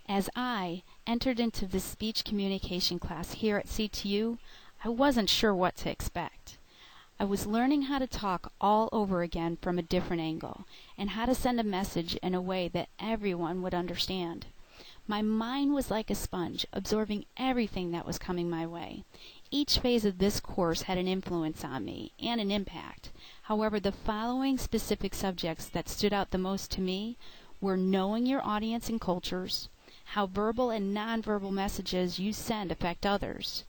As I entered into this speech communication class here at CTU, I wasn't sure what to expect. I was learning how to talk all over again from a different angle, and how to send a message in a way that everyone would understand. My mind was like a sponge, absorbing everything that was coming my way. Each phase of this course had an influence on me and an impact. However, the following specific subjects that stood out the most to me were knowing your audience and cultures, how verbal and nonverbal messages you send affect others,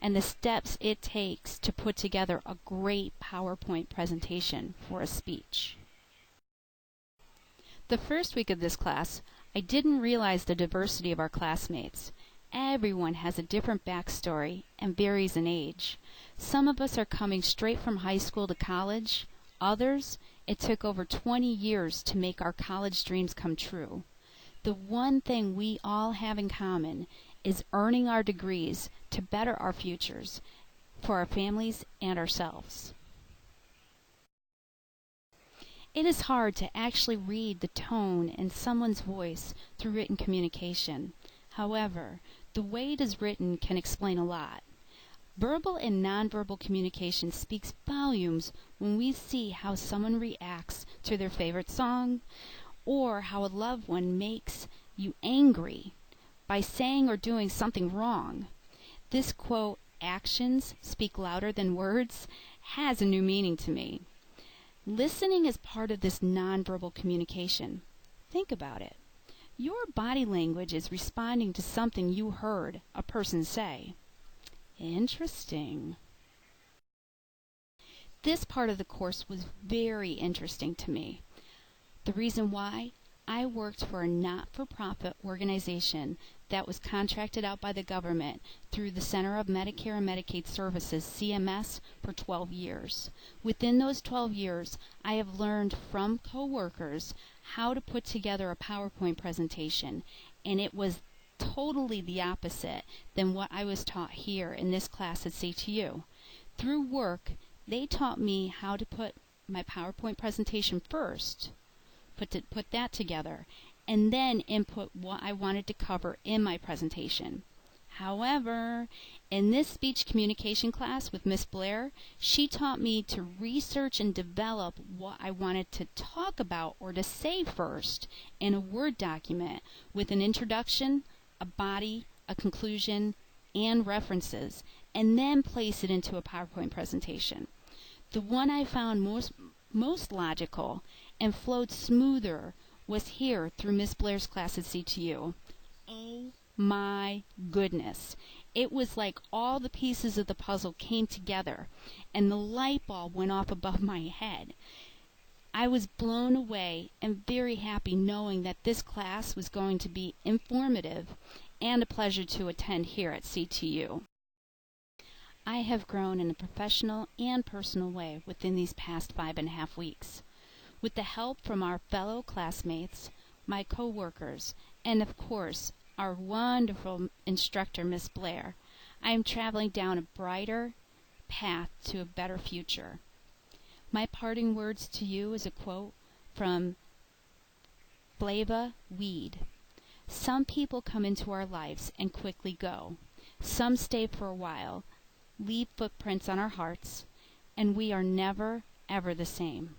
and the steps it takes to put together a great PowerPoint presentation for a speech. The first week of this class, I didn't realize the diversity of our classmates. Everyone has a different backstory and varies in age. Some of us are coming straight from high school to college. Others, it took over 20 years to make our college dreams come true. The one thing we all have in common is earning our degrees to better our futures for our families and ourselves. It is hard to actually read the tone in someone's voice through written communication. However, the way it is written can explain a lot. Verbal and nonverbal communication speaks volumes when we see how someone reacts to their favorite song, or how a loved one makes you angry by saying or doing something wrong. This quote, "Actions speak louder than words," has a new meaning to me. Listening is part of this nonverbal communication. Think about it. Your body language is responding to something you heard a person say. Interesting. This part of the course was very interesting to me. The reason why? I worked for a not-for-profit organization that was contracted out by the government through the Center of Medicare and Medicaid Services, CMS, for 12 years. Within those 12 years, I have learned from coworkers how to put together a PowerPoint presentation, and it was totally the opposite than what I was taught here in this class at CTU. Through work, they taught me how to put my PowerPoint presentation first, put that together, and then input what I wanted to cover in my presentation. However, in this speech communication class with Miss Blair, she taught me to research and develop what I wanted to talk about or to say first in a Word document with an introduction, a body, a conclusion, and references, and then place it into a PowerPoint presentation. The one I found most logical and flowed smoother was here through Miss Blair's class at CTU. Oh my goodness. It was like all the pieces of the puzzle came together and the light bulb went off above my head. I was blown away and very happy knowing that this class was going to be informative and a pleasure to attend here at CTU. I have grown in a professional and personal way within these past 5.5 weeks. With the help from our fellow classmates, my co-workers, and of course, our wonderful instructor, Miss Blair, I am traveling down a brighter path to a better future. My parting words to you is a quote from Flava Weed. Some people come into our lives and quickly go. Some stay for a while, leave footprints on our hearts, and we are never, ever the same.